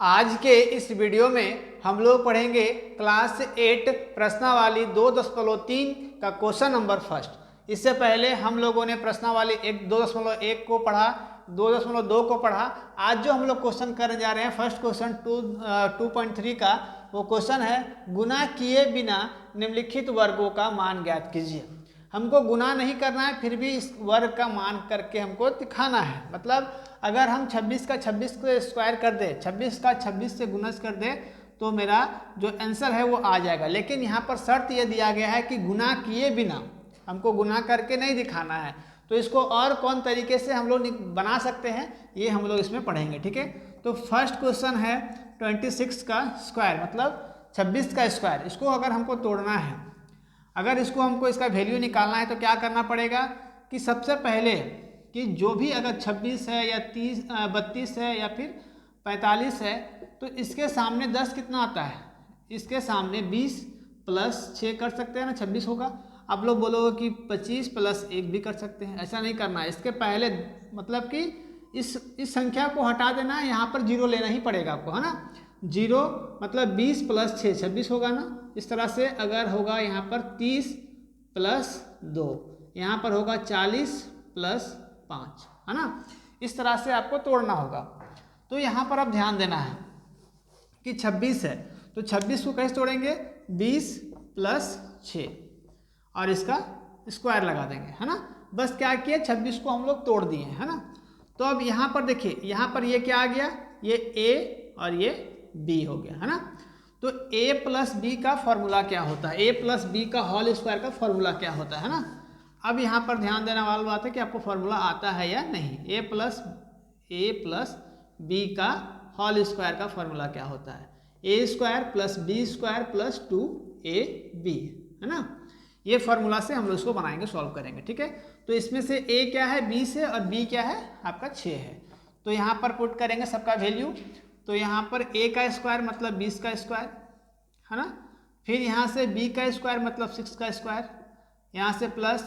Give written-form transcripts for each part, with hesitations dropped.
आज के इस वीडियो में हम लोग पढ़ेंगे क्लास 8 प्रश्नावली 2.3 का क्वेश्चन नंबर फर्स्ट। इससे पहले हम लोगों ने प्रश्नावली 2.1 को पढ़ा, 2.2 को पढ़ा। आज जो हम लोग क्वेश्चन करने जा रहे हैं फर्स्ट क्वेश्चन 2.3 का, वो क्वेश्चन है गुना किए बिना निम्नलिखित वर्गों का मान ज्ञात कीजिए। हमको गुना नहीं करना है, फिर भी इस वर्ग का मान करके हमको दिखाना है। मतलब अगर हम 26 का 26 को स्क्वायर कर दे, 26 का 26 से गुणज कर दे तो मेरा जो आंसर है वो आ जाएगा। लेकिन यहाँ पर शर्त ये दिया गया है कि गुना किए बिना, हमको गुना करके नहीं दिखाना है। तो इसको और कौन तरीके से हम लोग बना सकते हैं ये हम लोग इसमें पढ़ेंगे, ठीक है। तो फर्स्ट क्वेश्चन है 26 का स्क्वायर मतलब 26 का स्क्वायर। इसको अगर हमको तोड़ना है, अगर इसको हमको इसका वैल्यू निकालना है तो क्या करना पड़ेगा कि सबसे पहले कि जो भी अगर 26 है या 32 है या फिर 45 है तो इसके सामने 10 कितना आता है, इसके सामने 20 प्लस 6 कर सकते हैं ना, 26 होगा। आप लोग बोलोगे कि 25 प्लस 1 भी कर सकते हैं, ऐसा नहीं करना है। इसके पहले मतलब कि इस संख्या को हटा देना है, यहाँ पर जीरो लेना ही पड़ेगा आपको, है ना। जीरो मतलब 20 प्लस 6 26 होगा ना। इस तरह से अगर होगा यहाँ पर 30 प्लस 2, यहाँ पर होगा 40 प्लस 5, है ना। इस तरह से आपको तोड़ना होगा। तो यहाँ पर आप ध्यान देना है कि 26 है तो 26 को कैसे तोड़ेंगे, 20 प्लस 6 और इसका स्क्वायर लगा देंगे, है ना। बस क्या किए, 26 को हम लोग तोड़ दिए, है ना। तो अब यहाँ पर देखिए, यहाँ पर ये क्या आ गया, ये a और ये b हो गया, है ना। तो a प्लस बी का फॉर्मूला क्या होता है, a प्लस बी का होल स्क्वायर का फॉर्मूला क्या होता है ना। अब यहाँ पर ध्यान देने वाली बात है कि आपको फॉर्मूला आता है या नहीं। a प्लस बी का होल स्क्वायर का फॉर्मूला क्या होता है, a square plus B square plus 2ab, है ना। ये फॉर्मूला से हम लोग इसको बनाएंगे, सॉल्व करेंगे, ठीक है। तो इसमें से a क्या है 20 है और b क्या है आपका 6 है। तो यहाँ पर पुट करेंगे सबका वैल्यू। तो यहाँ पर a का स्क्वायर मतलब 20 का स्क्वायर, है ना। फिर यहाँ से b का स्क्वायर मतलब 6 का स्क्वायर, यहाँ से प्लस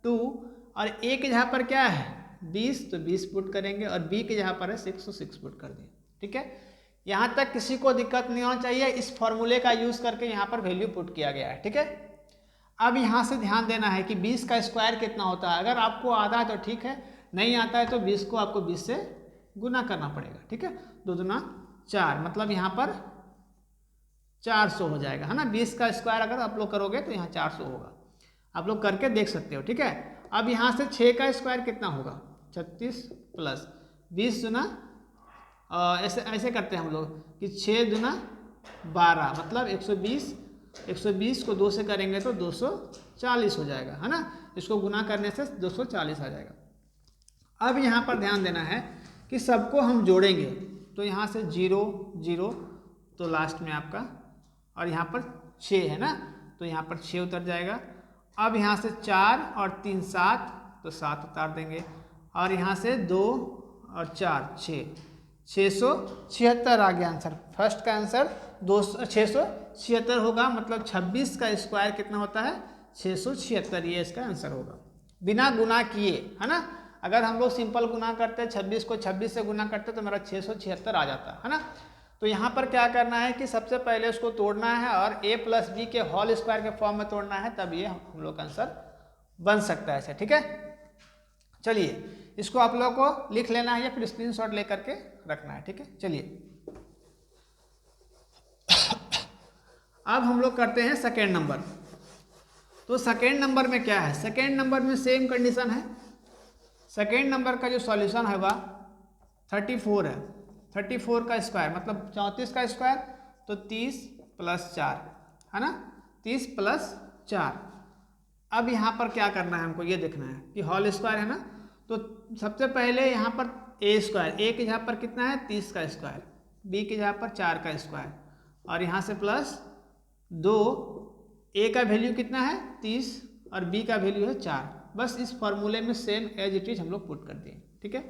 2 और a के जहाँ पर क्या है 20 तो 20 पुट करेंगे और b के जहाँ पर है 6 तो 6 पुट कर दिए, ठीक है। यहाँ तक किसी को दिक्कत नहीं होना चाहिए। इस फॉर्मूले का यूज़ करके यहाँ पर वैल्यू पुट किया गया है, ठीक है। अब यहाँ से ध्यान देना है कि 20 का स्क्वायर कितना होता है। अगर आपको आता है तो ठीक है, नहीं आता है तो 20 को आपको 20 से गुना करना पड़ेगा, ठीक है। 2 दूना 4 मतलब यहाँ पर 400 हो जाएगा, है ना। 20 का स्क्वायर अगर आप लोग करोगे तो यहाँ 400 होगा, आप लोग करके देख सकते हो, ठीक है। अब यहाँ से 6 का स्क्वायर कितना होगा, 36 प्लस 20 दूना ऐसे ऐसे करते हैं हम लोग कि 6 दूना 12 मतलब 120, 120 को 2 से करेंगे तो 240 हो जाएगा, है ना। इसको गुना करने से 240 आ जाएगा। अब यहाँ पर ध्यान देना है कि सबको हम जोड़ेंगे तो यहाँ से 0 0 तो लास्ट में आपका, और यहाँ पर 6 है ना तो यहाँ पर 6 उतर जाएगा। अब यहाँ से 4 और 3 7 तो 7 उतार देंगे, और यहाँ से 2 और 4 6, 676 आ गया आंसर। फर्स्ट का आंसर 676 होगा, मतलब 26 का स्क्वायर कितना होता है 676, ये इसका आंसर होगा बिना गुना किए, है ना। अगर हम लोग सिंपल गुना करते 26 को 26 से गुना करते तो मेरा 676 आ जाता, है ना। तो यहाँ पर क्या करना है कि सबसे पहले उसको तोड़ना है और a प्लस बी के होल स्क्वायर के फॉर्म में तोड़ना है, तब ये हम लोग का आंसर बन सकता है ऐसे, ठीक है। चलिए इसको आप लोगों को लिख लेना है या फिर स्क्रीनशॉट लेकर के रखना है, ठीक है। चलिए अब हम लोग करते हैं सेकेंड नंबर। तो सेकेंड नंबर में क्या है, सेकेंड नंबर में सेम कंडीशन है। सेकेंड नंबर का जो सॉल्यूशन है वह 34 है। 34 का स्क्वायर मतलब 34 का स्क्वायर तो 30 प्लस 4, है ना, 30 प्लस 4। अब यहाँ पर क्या करना है हमको ये देखना है कि होल स्क्वायर है ना। तो सबसे पहले यहाँ पर a स्क्वायर, a के जहाँ पर कितना है 30 का स्क्वायर, b के जहाँ पर 4 का स्क्वायर, और यहाँ से प्लस 2, a का वैल्यू कितना है 30 और b का वैल्यू है 4। बस इस फॉर्मूले में सेम एज इट इज हम लोग पुट कर दिए, ठीक है।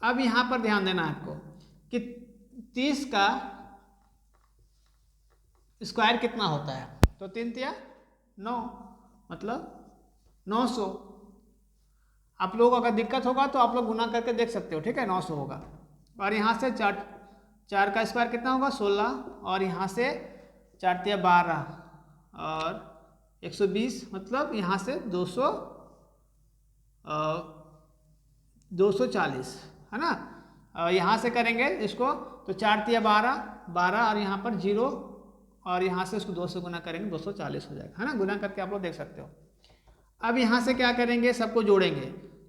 अब यहाँ पर ध्यान देना है आपको कि 30 का स्क्वायर कितना होता है, तो 3 तिया 9 मतलब 900। आप लोग अगर दिक्कत होगा तो आप लोग गुना करके देख सकते हो, ठीक है, 900 होगा। और यहाँ से 4 का स्क्वायर कितना होगा 16, और यहाँ से 4 तिया 12 और 120, मतलब यहाँ से 240 है ना। यहाँ से करेंगे इसको तो 4 तिया 12 और यहाँ पर 0 और यहाँ से इसको 2 से गुना करेंगे 240 हो जाएगा, है ना। गुना करके आप लोग देख सकते हो। अब यहाँ से क्या करेंगे, सबको जोड़ेंगे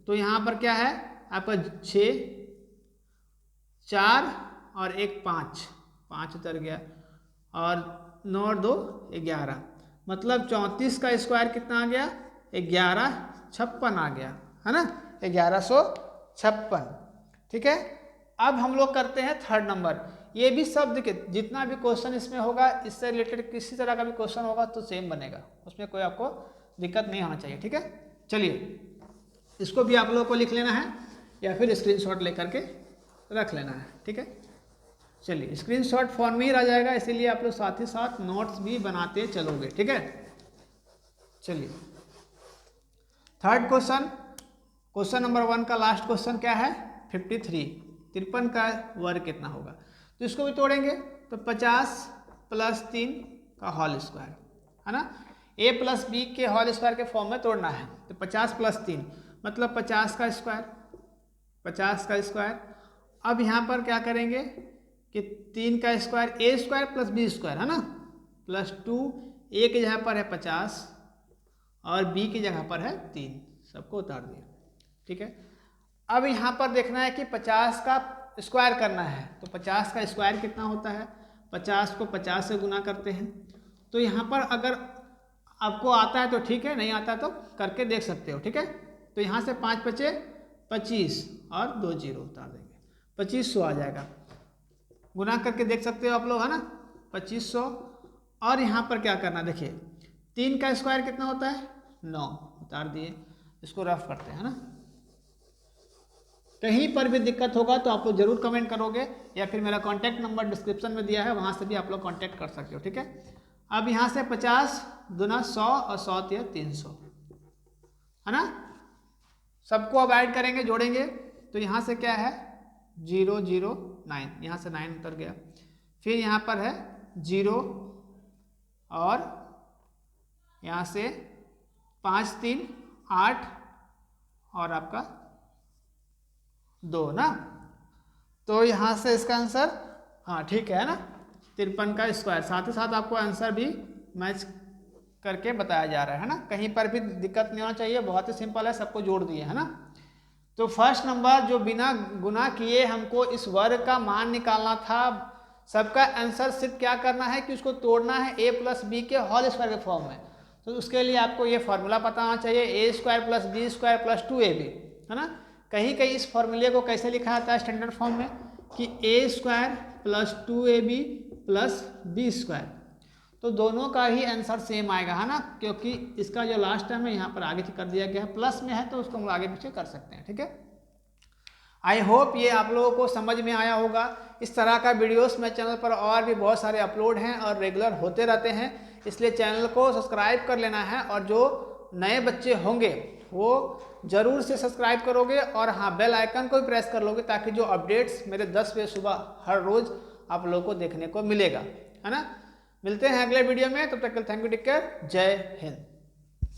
तो यहाँ पर क्या है आपका 6, 4 और 1 5 उतर गया और 9 और 2 11, मतलब 34 का स्क्वायर कितना आ गया 1156 आ गया, है ना, 1156। ठीक है। अब हम लोग करते हैं थर्ड नंबर। ये भी शब्द के जितना भी क्वेश्चन इसमें होगा, इससे रिलेटेड किसी तरह का भी क्वेश्चन होगा तो सेम बनेगा, उसमें कोई आपको दिक्कत नहीं होना चाहिए। ठीक है, चलिए इसको भी आप लोगों को लिख लेना है या फिर स्क्रीनशॉट लेकर के रख लेना है। ठीक है, चलिए स्क्रीनशॉट फॉर्म में ही रह जाएगा, इसीलिए आप लोग साथ ही साथ नोट्स भी बनाते चलोगे। ठीक है, चलिए थर्ड क्वेश्चन नंबर 1 का लास्ट क्वेश्चन क्या है 53 का वर्ग कितना होगा। तो इसको भी तोड़ेंगे तो 50 + 3 का होल स्क्वायर, है ना। a + b के होल स्क्वायर के फॉर्म में तोड़ना है तो 50 + 3 मतलब 50 का स्क्वायर। अब यहाँ पर क्या करेंगे कि 3 का स्क्वायर a² + b² है ना, +2 a की जगह पर है 50 और b की जगह पर है 3, सबको उतार दिया। ठीक है, अब यहाँ पर देखना है कि 50 का स्क्वायर करना है तो 50 का स्क्वायर कितना होता है, 50 को 50 से गुना करते हैं। तो यहाँ पर अगर आपको आता है तो ठीक है, नहीं आता तो करके देख सकते हो। ठीक है, तो यहाँ से 5 बचे 25 और 2 0 उतार देंगे, 2500 आ जाएगा। गुना करके देख सकते हो आप लोग, है ना, 2500। और यहाँ पर क्या करना, देखिए 3 का स्क्वायर कितना होता है 9, उतार दिए। इसको रफ करते हैं, है ना। कहीं पर भी दिक्कत होगा तो आप लोग जरूर कमेंट करोगे या फिर मेरा कॉन्टैक्ट नंबर डिस्क्रिप्शन में दिया है, वहाँ से भी आप लोग कॉन्टैक्ट कर सकते हो। ठीक है, अब यहाँ से 50 दूना 100 और 100 तिया 300, है ना। सबको अब ऐड करेंगे, जोड़ेंगे तो यहाँ से क्या है 0 0 9, यहाँ से 9 उतर गया। फिर यहाँ पर है 0 और यहाँ से 5 3 8 और आपका 2 ना, तो यहाँ से इसका आंसर हाँ ठीक है ना 53 का स्क्वायर। साथ ही साथ आपको आंसर भी मैच करके बताया जा रहा है ना, कहीं पर भी दिक्कत नहीं होना चाहिए, बहुत ही सिंपल है, सबको जोड़ दिए, है ना। तो फर्स्ट नंबर जो बिना गुना किए हमको इस वर्ग का मान निकालना था, सबका आंसर सिर्फ क्या करना है कि उसको तोड़ना है a + b के होल स्क्वायर के फॉर्म में। तो उसके लिए आपको ये फार्मूला पता होना चाहिए, a² + b² + 2ab, है ना। कहीं कहीं इस फॉर्मूले को कैसे लिखा जाता है स्टैंडर्ड फॉर्म में कि a² + 2ab + b², तो दोनों का ही आंसर सेम आएगा, है ना, क्योंकि इसका जो लास्ट टर्म है यहाँ पर आगे कर दिया गया है, प्लस में है तो उसको हम आगे पीछे कर सकते हैं। ठीक है, आई होप ये आप लोगों को समझ में आया होगा। इस तरह का वीडियोस मेरे चैनल पर और भी बहुत सारे अपलोड हैं और रेगुलर होते रहते हैं, इसलिए चैनल को सब्सक्राइब कर लेना है। और जो नए बच्चे होंगे वो ज़रूर से सब्सक्राइब करोगे और हाँ बेल आइकन को भी प्रेस कर लोगे, ताकि जो अपडेट्स मेरे 10 बजे सुबह हर रोज़ आप लोगों को देखने को मिलेगा, है ना। मिलते हैं अगले वीडियो में, तब तक के लिए थैंक यू, टेक केयर, जय हिंद।